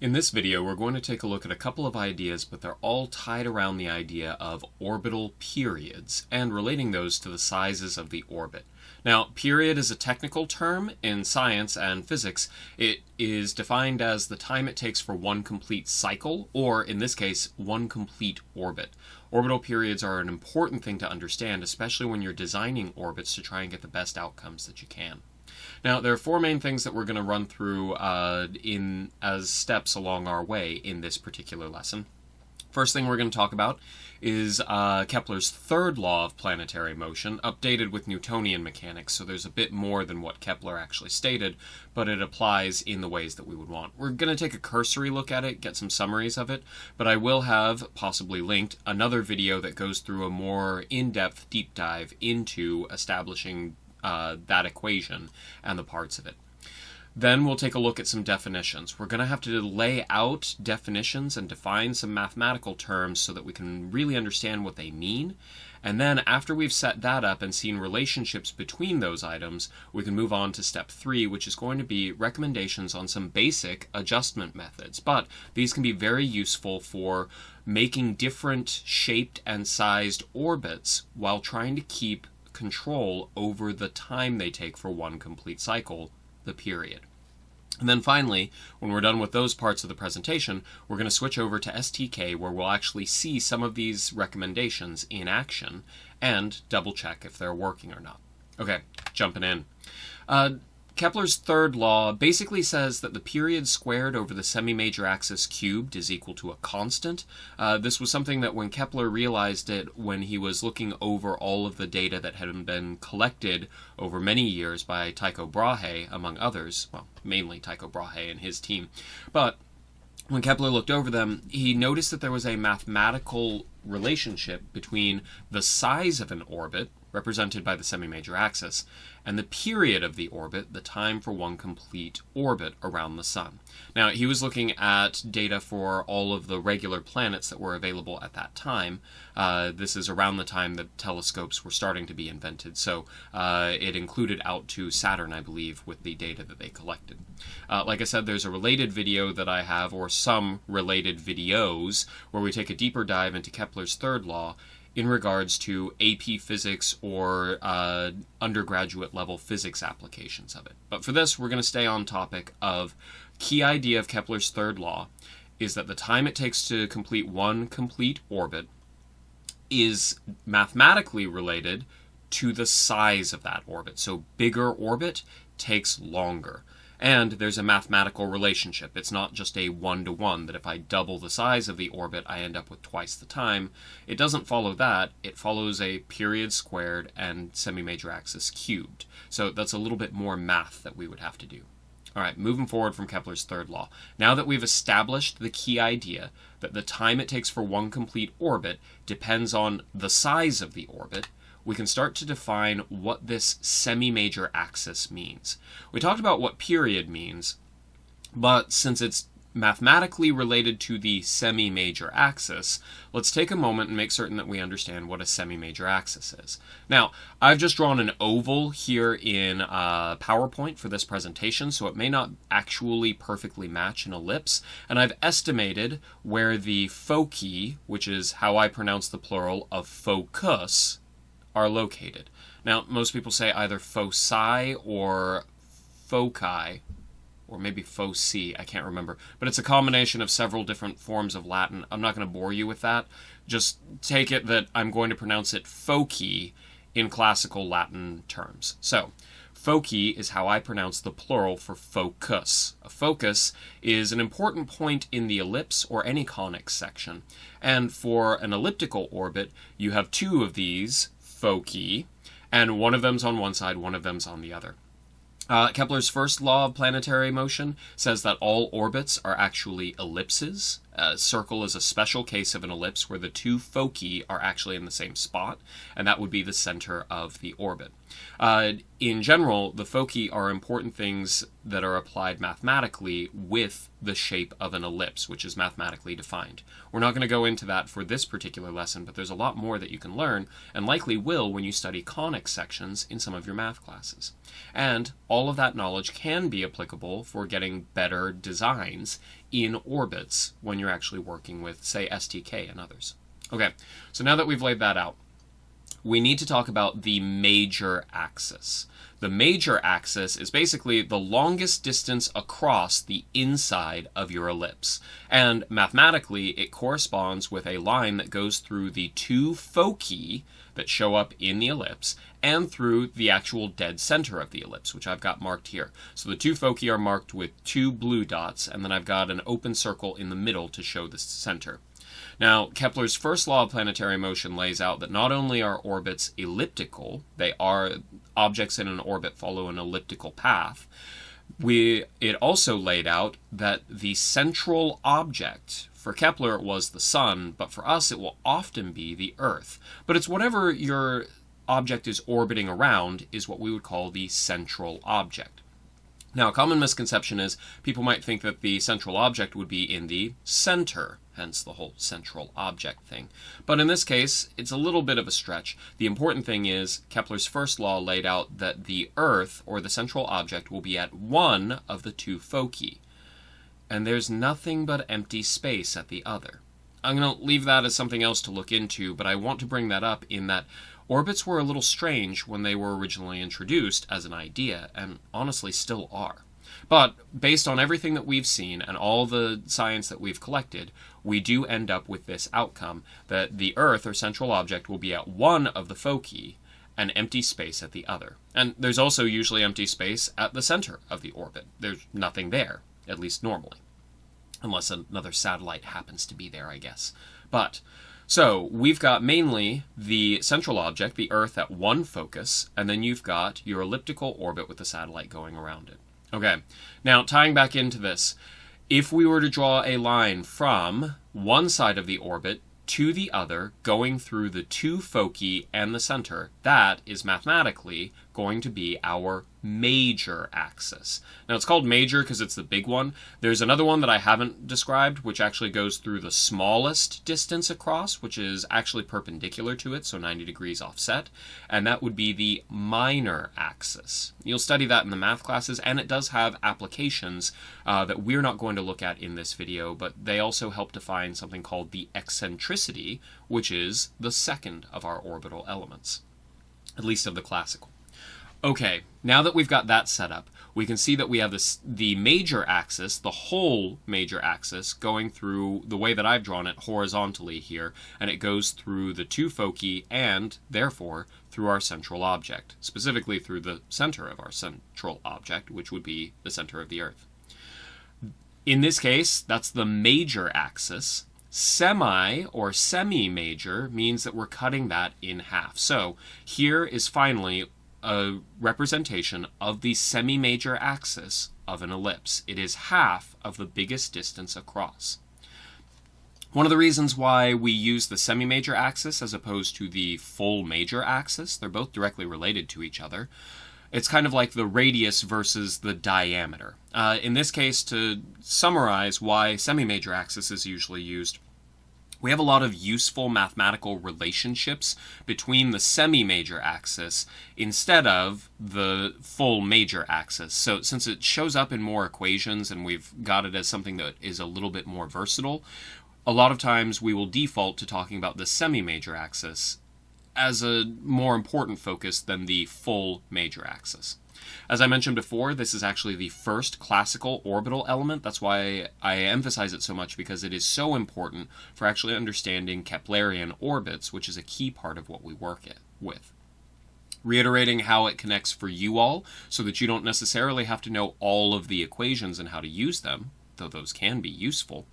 In this video, we're going to take a look at a couple of ideas, but they're all tied around the idea of orbital periods and relating those to the sizes of the orbit. Now, period is a technical term in science and physics. It is defined as the time it takes for one complete cycle, or in this case, one complete orbit. Orbital periods are an important thing to understand, especially when you're designing orbits to try and get the best outcomes that you can. Now, there are four main things that we're going to run through as steps along our way in this particular lesson. First thing we're going to talk about is Kepler's third law of planetary motion, updated with Newtonian mechanics, so there's a bit more than what Kepler actually stated, but it applies in the ways that we would want. We're going to take a cursory look at it, get some summaries of it, but I will have, possibly linked, another video that goes through a more in-depth deep dive into establishing that equation and the parts of it. Then we'll take a look at some definitions. We're going to have to lay out definitions and define some mathematical terms so that we can really understand what they mean. And then after we've set that up and seen relationships between those items, we can move on to step 3, which is going to be recommendations on some basic adjustment methods. But these can be very useful for making different shaped and sized orbits while trying to keep control over the time they take for one complete cycle, the period. And then finally, when we're done with those parts of the presentation, we're going to switch over to STK, where we'll actually see some of these recommendations in action and double check if they're working or not. Okay, jumping in. Kepler's third law basically says that the period squared over the semi-major axis cubed is equal to a constant. This was something that when Kepler realized it when he was looking over all of the data that had been collected over many years by Tycho Brahe, among others, well, mainly Tycho Brahe and his team, but when Kepler looked over them, he noticed that there was a mathematical relationship between the size of an orbit, represented by the semi-major axis, and the period of the orbit, the time for one complete orbit around the Sun. Now, he was looking at data for all of the regular planets that were available at that time. This is around the time that telescopes were starting to be invented, so it included out to Saturn, I believe, with the data that they collected. Like I said, there's a related video that I have, or some related videos, where we take a deeper dive into Kepler's third law in regards to AP physics or undergraduate level physics applications of it. But for this, we're going to stay on topic of key idea of Kepler's third law is that the time it takes to complete one complete orbit is mathematically related to the size of that orbit. So bigger orbit takes longer. And there's a mathematical relationship. It's not just a one-to-one, that if I double the size of the orbit, I end up with twice the time. It doesn't follow that. It follows a period squared and semi-major axis cubed. So that's a little bit more math that we would have to do. All right, moving forward from Kepler's third law. Now that we've established the key idea that the time it takes for one complete orbit depends on the size of the orbit, we can start to define what this semi-major axis means. We talked about what period means, but since it's mathematically related to the semi-major axis, let's take a moment and make certain that we understand what a semi-major axis is. Now, I've just drawn an oval here in PowerPoint for this presentation, so it may not actually perfectly match an ellipse, and I've estimated where the foci, which is how I pronounce the plural of focus, are located. Now, most people say either foci or foci, or maybe foci, I can't remember. But it's a combination of several different forms of Latin. I'm not going to bore you with that. Just take it that I'm going to pronounce it foci in classical Latin terms. So, foci is how I pronounce the plural for focus. A focus is an important point in the ellipse or any conic section. And for an elliptical orbit, you have two of these foci, and one of them's on one side, one of them's on the other. Kepler's first law of planetary motion says that all orbits are actually ellipses. A circle is a special case of an ellipse where the two foci are actually in the same spot, and that would be the center of the orbit. In general, the foci are important things that are applied mathematically with the shape of an ellipse, which is mathematically defined. We're not going to go into that for this particular lesson, but there's a lot more that you can learn, and likely will when you study conic sections in some of your math classes. And all of that knowledge can be applicable for getting better designs in orbits when you're actually working with, say, STK and others. Okay, so now that we've laid that out, we need to talk about the major axis. The major axis is basically the longest distance across the inside of your ellipse. And mathematically, it corresponds with a line that goes through the two foci that show up in the ellipse and through the actual dead center of the ellipse, which I've got marked here. So the two foci are marked with two blue dots, and then I've got an open circle in the middle to show the center. Now, Kepler's first law of planetary motion lays out that not only are orbits elliptical, they are objects in an orbit follow an elliptical path. It also laid out that the central object, for Kepler it was the sun, but for us it will often be the Earth. But it's whatever your object is orbiting around is what we would call the central object. Now, a common misconception is people might think that the central object would be in the center, hence the whole central object thing. But in this case, it's a little bit of a stretch. The important thing is Kepler's first law laid out that the Earth, or the central object, will be at one of the two foci. And there's nothing but empty space at the other. I'm going to leave that as something else to look into, but I want to bring that up in that orbits were a little strange when they were originally introduced as an idea, and honestly still are. But based on everything that we've seen and all the science that we've collected, we do end up with this outcome that the Earth, or central object, will be at one of the foci and empty space at the other. And there's also usually empty space at the center of the orbit. There's nothing there, at least normally. Unless another satellite happens to be there, I guess. So we've got mainly the central object, the Earth, at one focus, and then you've got your elliptical orbit with the satellite going around it. Okay, now tying back into this, if we were to draw a line from one side of the orbit to the other, going through the two foci and the center, that is mathematically going to be our major axis. Now it's called major because it's the big one. There's another one that I haven't described, which actually goes through the smallest distance across, which is actually perpendicular to it, so 90 degrees offset, and that would be the minor axis. You'll study that in the math classes, and it does have applications that we're not going to look at in this video, but they also help define something called the eccentricity, which is the second of our orbital elements, at least of the classical. Okay, now that we've got that set up, we can see that we have the major axis, the whole major axis, going through the way that I've drawn it horizontally here, and it goes through the two foci and, therefore, through our central object, specifically through the center of our central object, which would be the center of the Earth. In this case, that's the major axis. Semi or semi-major means that we're cutting that in half. So here is finally a representation of the semi-major axis of an ellipse. It is half of the biggest distance across. One of the reasons why we use the semi-major axis as opposed to the full major axis, they're both directly related to each other. It's kind of like the radius versus the diameter. In this case, to summarize why semi-major axis is usually used, we have a lot of useful mathematical relationships between the semi-major axis instead of the full major axis. So since it shows up in more equations and we've got it as something that is a little bit more versatile, a lot of times we will default to talking about the semi-major axis as a more important focus than the full major axis. As I mentioned before, this is actually the first classical orbital element. That's why I emphasize it so much, because it is so important for actually understanding Keplerian orbits, which is a key part of what we work with. Reiterating how it connects for you all, so that you don't necessarily have to know all of the equations and how to use them, though those can be useful.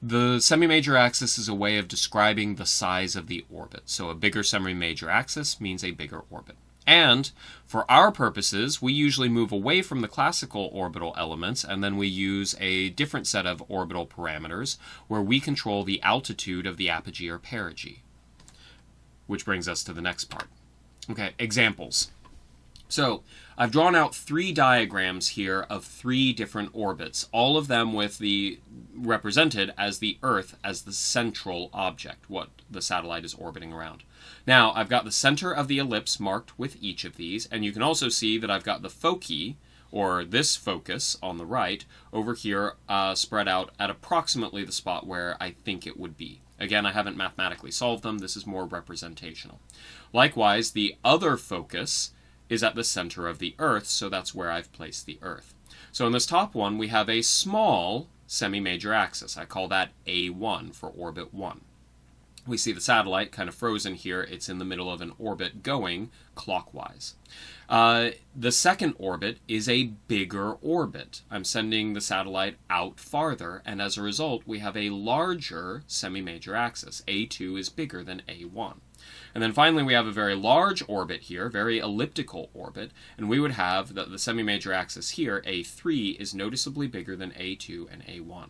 The semi-major axis is a way of describing the size of the orbit. So a bigger semi-major axis means a bigger orbit. And for our purposes, we usually move away from the classical orbital elements, and then we use a different set of orbital parameters where we control the altitude of the apogee or perigee. Which brings us to the next part. Okay, examples. So I've drawn out 3 diagrams here of 3 different orbits, all of them with the represented as the Earth as the central object, what the satellite is orbiting around. Now, I've got the center of the ellipse marked with each of these, and you can also see that I've got the foci, or this focus on the right, over here spread out at approximately the spot where I think it would be. Again, I haven't mathematically solved them. This is more representational. Likewise, the other focus is at the center of the Earth, so that's where I've placed the Earth. So in this top one, we have a small semi-major axis. I call that A1 for orbit 1. We see the satellite kind of frozen here. It's in the middle of an orbit going clockwise. The second orbit is a bigger orbit. I'm sending the satellite out farther, and as a result, we have a larger semi-major axis. A2 is bigger than A1. And then finally, we have a very large orbit here, very elliptical orbit, and we would have that the semi-major axis here, A3, is noticeably bigger than A2 and A1.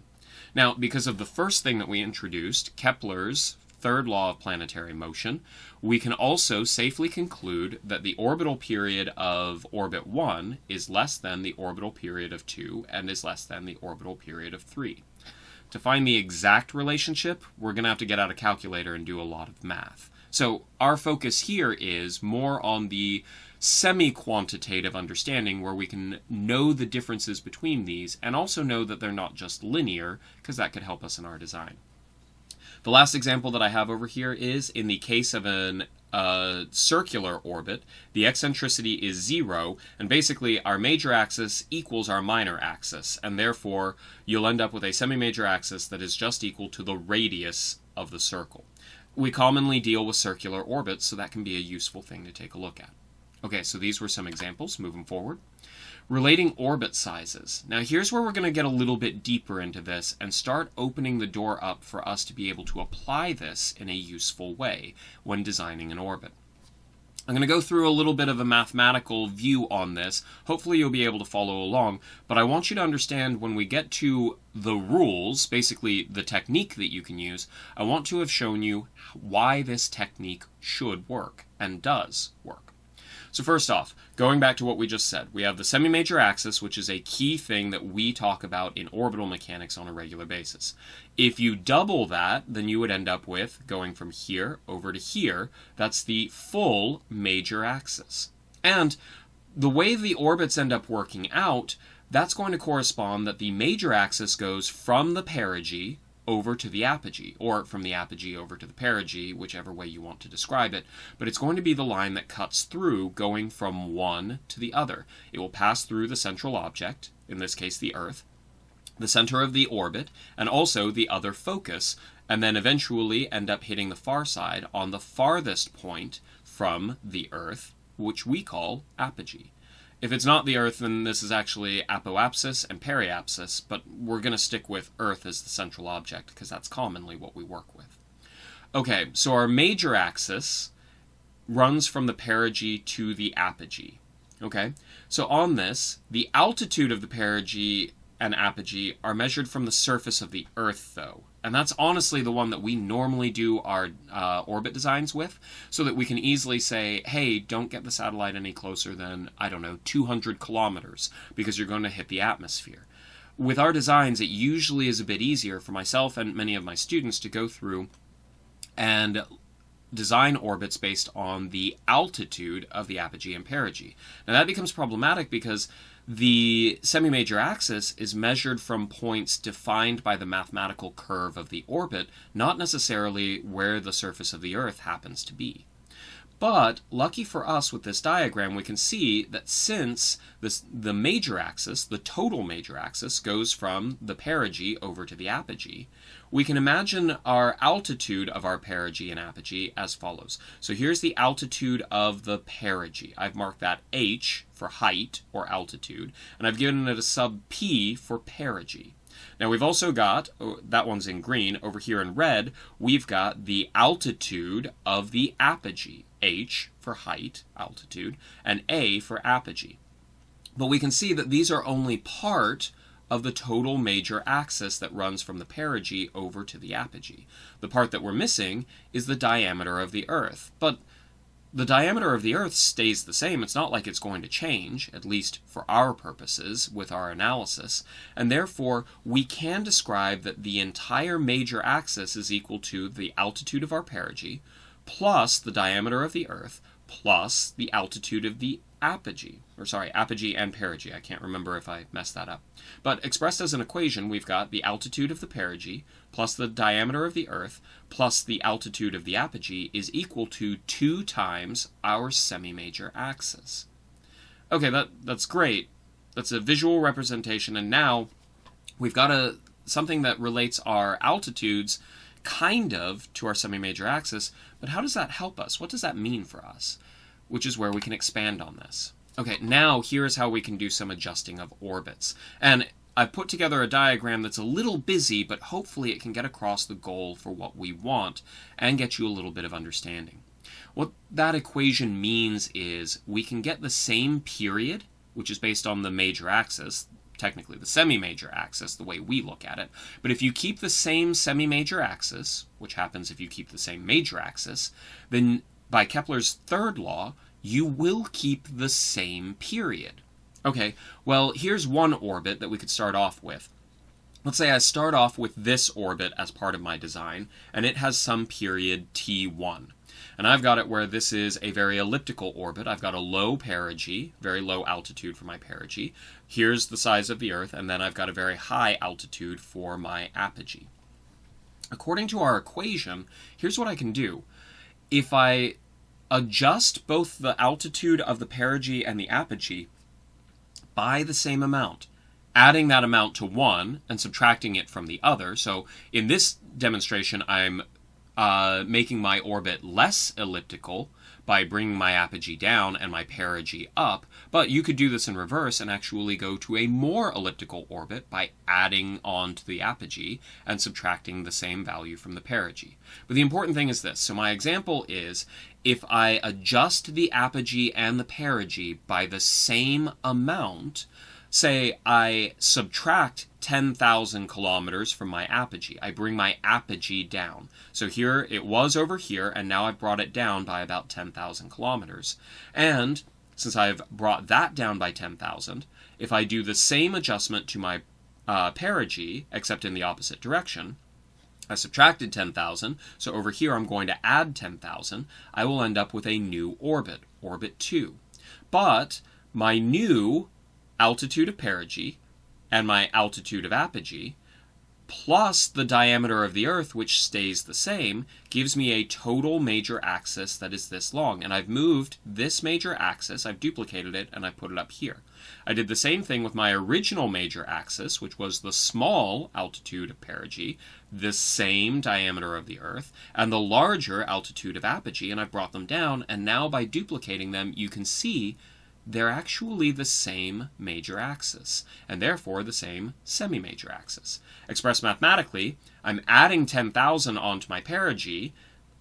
Now, because of the first thing that we introduced, Kepler's third law of planetary motion, we can also safely conclude that the orbital period of orbit 1 is less than the orbital period of 2 and is less than the orbital period of 3. To find the exact relationship, we're going to have to get out a calculator and do a lot of math. So our focus here is more on the semi-quantitative understanding where we can know the differences between these and also know that they're not just linear, because that could help us in our design. The last example that I have over here is in the case of an circular orbit, the eccentricity is 0, and basically our major axis equals our minor axis, and therefore you'll end up with a semi-major axis that is just equal to the radius of the circle. We commonly deal with circular orbits, so that can be a useful thing to take a look at. Okay, so these were some examples moving forward. Relating orbit sizes. Now here's where we're going to get a little bit deeper into this and start opening the door up for us to be able to apply this in a useful way when designing an orbit. I'm going to go through a little bit of a mathematical view on this. Hopefully you'll be able to follow along, but I want you to understand when we get to the rules, basically the technique that you can use, I want to have shown you why this technique should work and does work. So first off, going back to what we just said, we have the semi-major axis, which is a key thing that we talk about in orbital mechanics on a regular basis. If you double that, then you would end up with, going from here over to here, that's the full major axis. And the way the orbits end up working out, that's going to correspond that the major axis goes from the perigee over to the apogee, or from the apogee over to the perigee, whichever way you want to describe it, but it's going to be the line that cuts through going from one to the other. It will pass through the central object, in this case the Earth, the center of the orbit, and also the other focus, and then eventually end up hitting the far side on the farthest point from the Earth, which we call apogee. If it's not the Earth, then this is actually apoapsis and periapsis, but we're going to stick with Earth as the central object because that's commonly what we work with. Okay, so our major axis runs from the perigee to the apogee. Okay, so on this, the altitude of the perigee and apogee are measured from the surface of the Earth, though. And that's honestly the one that we normally do our orbit designs with, so that we can easily say, hey, don't get the satellite any closer than, 200 kilometers, because you're going to hit the atmosphere. With our designs, it usually is a bit easier for myself and many of my students to go through and design orbits based on the altitude of the apogee and perigee. Now that becomes problematic because the semi-major axis is measured from points defined by the mathematical curve of the orbit, not necessarily where the surface of the Earth happens to be. But, lucky for us with this diagram, we can see that since the major axis, the total major axis, goes from the perigee over to the apogee, we can imagine our altitude of our perigee and apogee as follows. So here's the altitude of the perigee. I've marked that h for height or altitude, and I've given it a sub p for perigee. Now we've also got, that one's in green, over here in red, we've got the altitude of the apogee. H for height, altitude, and A for apogee. But we can see that these are only part of the total major axis that runs from the perigee over to the apogee. The part that we're missing is the diameter of the Earth. But the diameter of the Earth stays the same. It's not like it's going to change, at least for our purposes with our analysis, and therefore we can describe that the entire major axis is equal to the altitude of our perigee plus the diameter of the Earth plus the altitude of the apogee. Or sorry, apogee and perigee. I can't remember if I messed that up. But expressed as an equation, we've got the altitude of the perigee plus the diameter of the Earth plus the altitude of the apogee is equal to 2 times our semi-major axis. Okay, that's great. That's a visual representation, and now we've got something that relates our altitudes kind of to our semi-major axis, but how does that help us? What does that mean for us? Which is where we can expand on this. Okay, now here's how we can do some adjusting of orbits. And I've put together a diagram that's a little busy, but hopefully it can get across the goal for what we want and get you a little bit of understanding. What that equation means is we can get the same period, which is based on the major axis, technically the semi-major axis, the way we look at it. But if you keep the same semi-major axis, which happens if you keep the same major axis, then by Kepler's third law, you will keep the same period. Okay, well, here's one orbit that we could start off with. Let's say I start off with this orbit as part of my design, and it has some period t1. And I've got it where this is a very elliptical orbit. I've got a low perigee, very low altitude for my perigee. Here's the size of the Earth, and then I've got a very high altitude for my apogee. According to our equation, here's what I can do. If I adjust both the altitude of the perigee and the apogee by the same amount, adding that amount to one and subtracting it from the other. So in this demonstration, I'm making my orbit less elliptical by bringing my apogee down and my perigee up, but you could do this in reverse and actually go to a more elliptical orbit by adding on to the apogee and subtracting the same value from the perigee. But the important thing is this. So my example is, if I adjust the apogee and the perigee by the same amount, say I subtract 10,000 kilometers from my apogee. I bring my apogee down. So here it was over here, and now I've brought it down by about 10,000 kilometers. And since I've brought that down by 10,000, if I do the same adjustment to my perigee, except in the opposite direction, I subtracted 10,000, so over here I'm going to add 10,000, I will end up with a new orbit, orbit 2. But my new altitude of perigee and my altitude of apogee, plus the diameter of the Earth, which stays the same, gives me a total major axis that is this long. And I've moved this major axis, I've duplicated it, and I put it up here. I did the same thing with my original major axis, which was the small altitude of perigee, the same diameter of the Earth, and the larger altitude of apogee, and I brought them down, and now by duplicating them, you can see they're actually the same major axis, and therefore the same semi-major axis. Expressed mathematically, I'm adding 10,000 onto my perigee,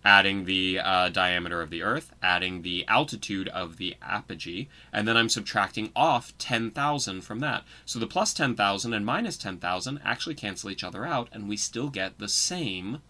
adding the diameter of the Earth, adding the altitude of the apogee, and then I'm subtracting off 10,000 from that. So the plus 10,000 and minus 10,000 actually cancel each other out, and we still get the same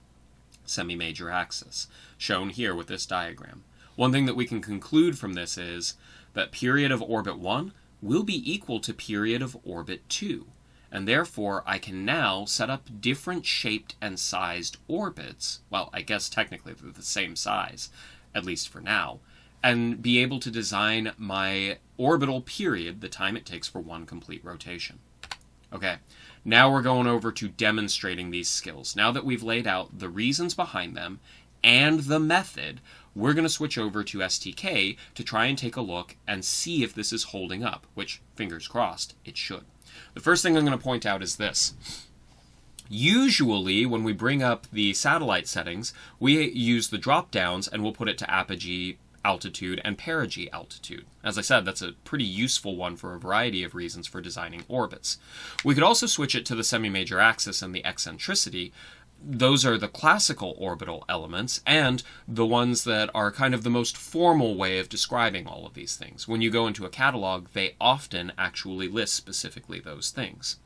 semi-major axis, shown here with this diagram. One thing that we can conclude from this is that period of orbit 1 will be equal to period of orbit 2, and therefore I can now set up different shaped and sized orbits, well, I guess technically they're the same size, at least for now, and be able to design my orbital period, the time it takes for one complete rotation. Okay, now we're going over to demonstrating these skills. Now that we've laid out the reasons behind them and the method, we're going to switch over to STK to try and take a look and see if this is holding up, which, fingers crossed, it should. The first thing I'm going to point out is this. Usually, when we bring up the satellite settings, we use the drop-downs and we'll put it to apogee altitude and perigee altitude. As I said, that's a pretty useful one for a variety of reasons for designing orbits. We could also switch it to the semi-major axis and the eccentricity. Those are the classical orbital elements and the ones that are kind of the most formal way of describing all of these things. When you go into a catalog, they often actually list specifically those things.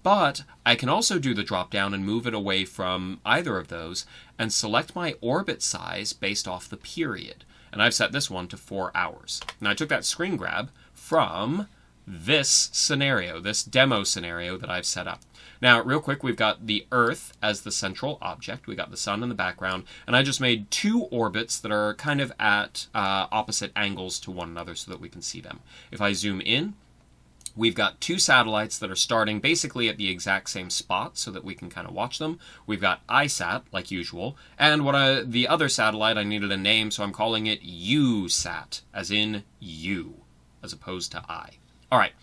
But I can also do the drop down and move it away from either of those and select my orbit size based off the period. And I've set this one to 4 hours. Now I took that screen grab from this scenario, this demo scenario that I've set up. Now, real quick, we've got the Earth as the central object. We got the sun in the background, and I just made two orbits that are kind of at opposite angles to one another so that we can see them. If I zoom in, we've got two satellites that are starting basically at the exact same spot so that we can kind of watch them. We've got ISAT, like usual, and the other satellite, I needed a name, so I'm calling it USAT, as in you, as opposed to I. All right,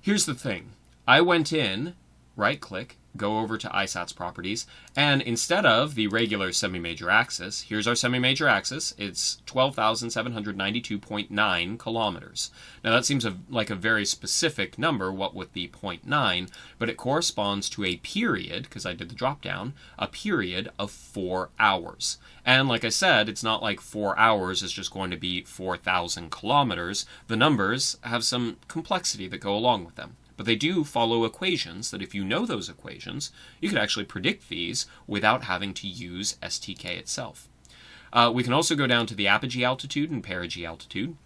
here's the thing. I went in, right-click, go over to ISAT's properties, and instead of the regular semi-major axis, here's our semi-major axis. It's 12,792.9 kilometers. Now that seems like a very specific number, what with the 0.9, but it corresponds to a period, because I did the drop-down, a period of 4 hours. And like I said, it's not like 4 hours is just going to be 4,000 kilometers. The numbers have some complexity that go along with them. But they do follow equations that if you know those equations, you could actually predict these without having to use STK itself. We can also go down to the apogee altitude and perigee altitude.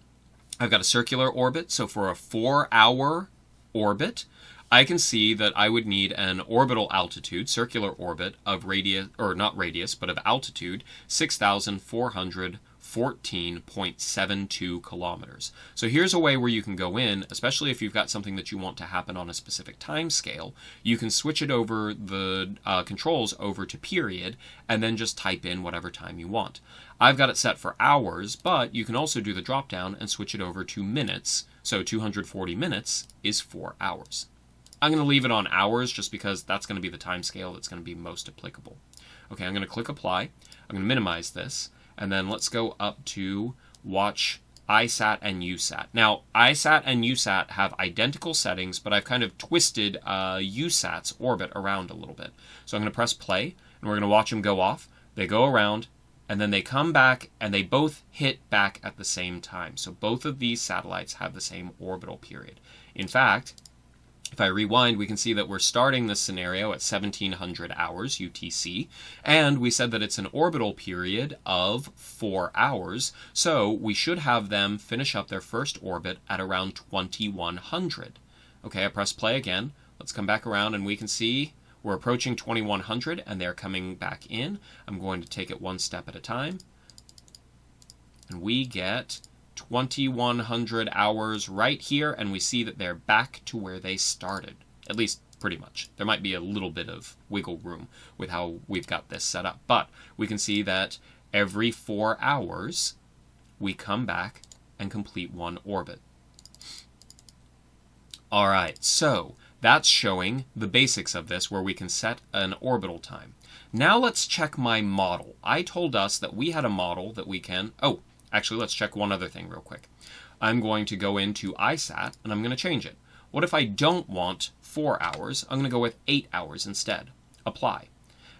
I've got a circular orbit, so for a 4-hour orbit, I can see that I would need an orbital altitude, circular orbit, of radius, or not radius, but of altitude, 6,414.72 kilometers. So here's a way where you can go in, especially if you've got something that you want to happen on a specific time scale, you can switch it over, the controls over to period, and then just type in whatever time you want. I've got it set for hours, but you can also do the drop down and switch it over to minutes, so 240 minutes is 4 hours. I'm going to leave it on hours just because that's going to be the time scale that's going to be most applicable. Okay, I'm going to click apply. I'm going to minimize this, and then let's go up to watch ISAT and USAT. Now, ISAT and USAT have identical settings, but I've kind of twisted USAT's orbit around a little bit. So I'm going to press play, and we're going to watch them go off. They go around, and then they come back, and they both hit back at the same time. So both of these satellites have the same orbital period. In fact, if I rewind, we can see that we're starting this scenario at 1700 hours UTC, and we said that it's an orbital period of 4 hours, so we should have them finish up their first orbit at around 2100. Okay, I press play again. Let's come back around, and we can see we're approaching 2100, and they're coming back in. I'm going to take it one step at a time, and we get 2100 hours right here, and we see that they're back to where they started, at least pretty much. There might be a little bit of wiggle room with how we've got this set up, but we can see that every 4 hours we come back and complete one orbit. Alright, so that's showing the basics of this, where we can set an orbital time. Now let's check my model. I told us that we had a model that we can... Actually, let's check one other thing real quick. I'm going to go into ISAT, and I'm going to change it. What if I don't want 4 hours? I'm going to go with 8 hours instead. Apply.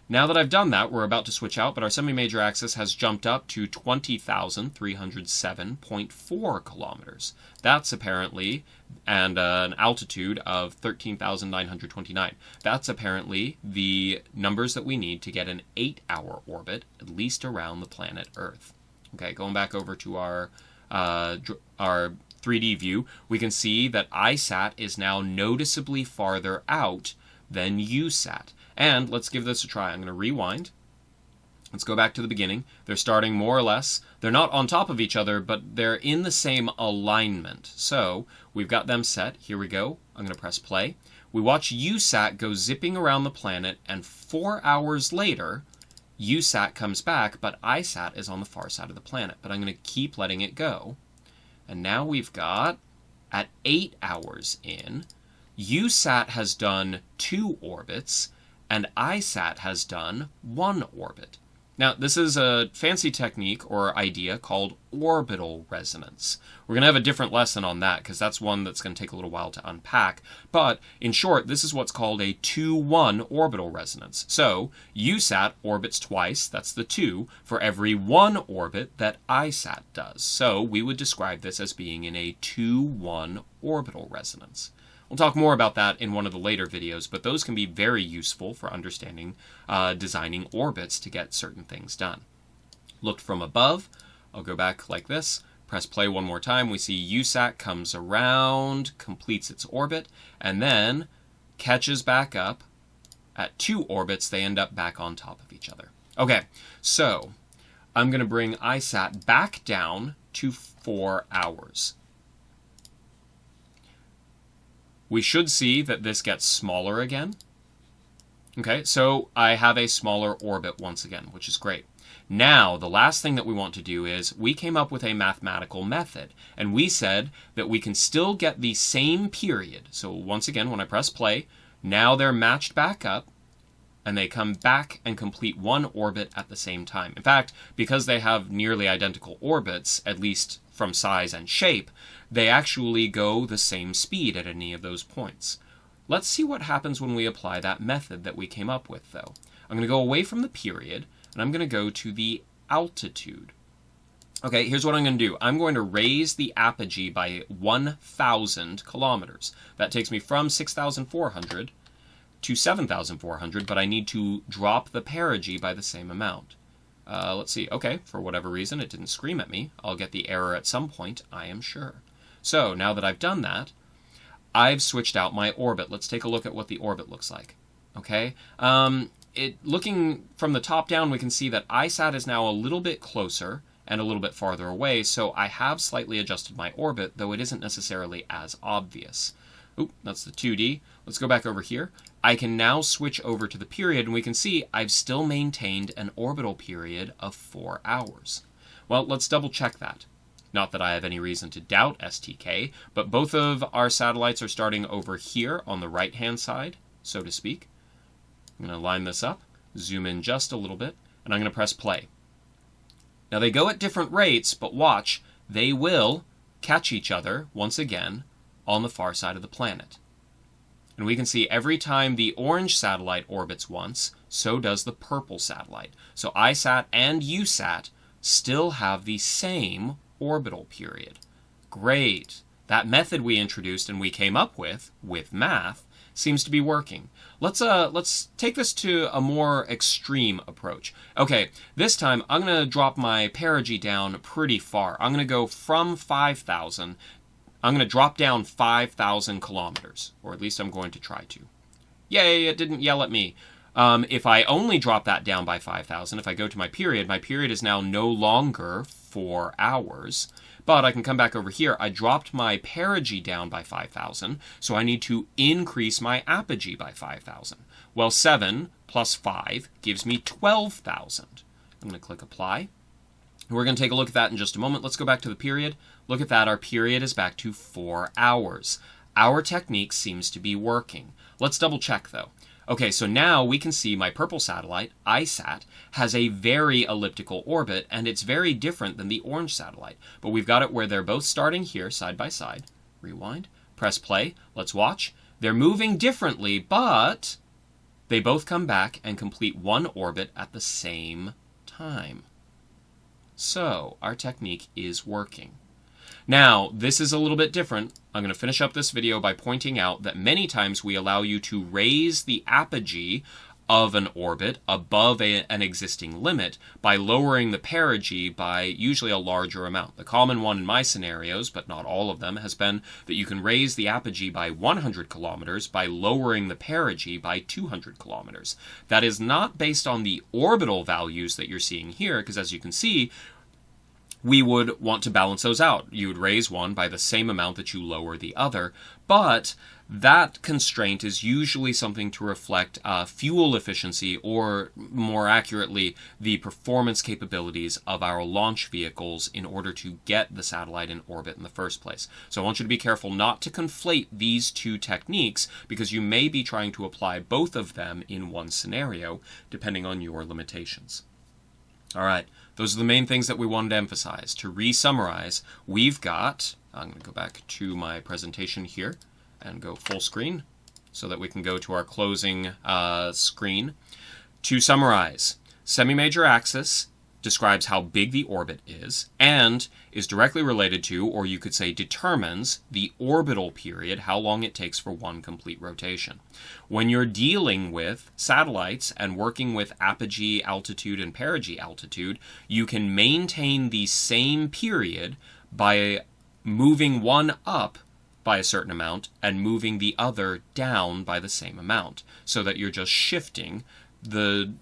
Now that I've done that, we're about to switch out, but our semi-major axis has jumped up to 20,307.4 kilometers. That's apparently, and an altitude of 13,929. That's apparently the numbers that we need to get an 8-hour orbit, at least around the planet Earth. Okay, going back over to our 3D view, we can see that ISAT is now noticeably farther out than USAT. And let's give this a try. I'm going to rewind. Let's go back to the beginning. They're starting more or less. They're not on top of each other, but they're in the same alignment. So we've got them set. Here we go. I'm going to press play. We watch USAT go zipping around the planet, and 4 hours later, USAT comes back, but ISAT is on the far side of the planet. But I'm going to keep letting it go. And now we've got, at 8 hours in, USAT has done 2 orbits, and ISAT has done 1 orbit. Now, this is a fancy technique or idea called orbital resonance. We're going to have a different lesson on that because that's one that's going to take a little while to unpack. But in short, this is what's called a 2-1 orbital resonance. So USAT orbits twice, that's the 2, for every 1 orbit that ISAT does. So we would describe this as being in a 2-1 orbital resonance. We'll talk more about that in one of the later videos, but those can be very useful for understanding designing orbits to get certain things done. Looked from above, I'll go back like this, Press play one more time. We see ISAT comes around, completes its orbit, and then catches back up. At 2 orbits, they end up back on top of each other. Okay, so I'm going to bring ISAT back down to 4 hours. We should see that this gets smaller again. Okay, so I have a smaller orbit once again, which is great. Now, the last thing that we want to do is we came up with a mathematical method, and we said that we can still get the same period. So once again, when I press play, now they're matched back up, and they come back and complete 1 orbit at the same time. In fact, because they have nearly identical orbits, at least from size and shape, they actually go the same speed at any of those points. Let's see what happens when we apply that method that we came up with, though. I'm going to go away from the period, and I'm going to go to the altitude. Okay, here's what I'm going to do. I'm going to raise the apogee by 1,000 kilometers. That takes me from 6,400 to 7,400, but I need to drop the perigee by the same amount. Let's see. Okay, for whatever reason, it didn't scream at me. I'll get the error at some point, I am sure. So, now that I've done that, I've switched out my orbit. Let's take a look at what the orbit looks like. Okay, looking from the top down, we can see that ISAT is now a little bit closer and a little bit farther away, so I have slightly adjusted my orbit, though it isn't necessarily as obvious. Oop, that's the 2D. Let's go back over here. I can now switch over to the period, and we can see I've still maintained an orbital period of 4 hours. Well, let's double check that. Not that I have any reason to doubt STK, but both of our satellites are starting over here on the right-hand side, so to speak. I'm going to line this up, zoom in just a little bit, and I'm going to press play. Now they go at different rates, but watch, they will catch each other once again on the far side of the planet. And we can see every time the orange satellite orbits once, so does the purple satellite. So ISAT and ISAT still have the same orbital period. Great. That method we introduced and we came up with math, seems to be working. Let's take this to a more extreme approach. Okay, this time I'm going to drop my perigee down pretty far. I'm going to go from 5,000. I'm going to drop down 5,000 kilometers, or at least I'm going to try to. Yay, it didn't yell at me. If I only drop that down by 5,000, if I go to my period is now no longer 4 hours. But I can come back over here. I dropped my perigee down by 5,000, so I need to increase my apogee by 5,000. Well, 7 plus 5 gives me 12,000. I'm going to click Apply. We're going to take a look at that in just a moment. Let's go back to the period. Look at that. Our period is back to 4 hours. Our technique seems to be working. Let's double check, though. Okay, so now we can see my purple satellite, ISAT, has a very elliptical orbit, and it's very different than the orange satellite. But we've got it where they're both starting here, side by side. Rewind. Press play. Let's watch. They're moving differently, but they both come back and complete 1 orbit at the same time. So, our technique is working. Now, this is a little bit different. I'm going to finish up this video by pointing out that many times we allow you to raise the apogee of an orbit above an existing limit by lowering the perigee by usually a larger amount. The common one in my scenarios, but not all of them, has been that you can raise the apogee by 100 kilometers by lowering the perigee by 200 kilometers. That is not based on the orbital values that you're seeing here, because as you can see, we would want to balance those out. You would raise one by the same amount that you lower the other, but that constraint is usually something to reflect fuel efficiency, or more accurately, the performance capabilities of our launch vehicles in order to get the satellite in orbit in the first place. So I want you to be careful not to conflate these two techniques, because you may be trying to apply both of them in one scenario, depending on your limitations. All right, those are the main things that we wanted to emphasize. To re-summarize, we've got, I'm going to go back to my presentation here and go full screen so that we can go to our closing screen. To summarize, semi-major axis describes how big the orbit is and is directly related to, or you could say determines, the orbital period, how long it takes for one complete rotation. When you're dealing with satellites and working with apogee altitude and perigee altitude, you can maintain the same period by moving one up by a certain amount and moving the other down by the same amount, so that you're just shifting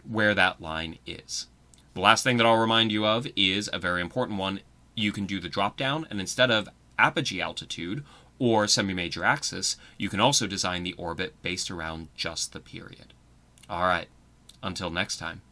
where that line is. The last thing that I'll remind you of is a very important one. You can do the drop down, and instead of apogee altitude or semi-major axis, you can also design the orbit based around just the period. All right, until next time.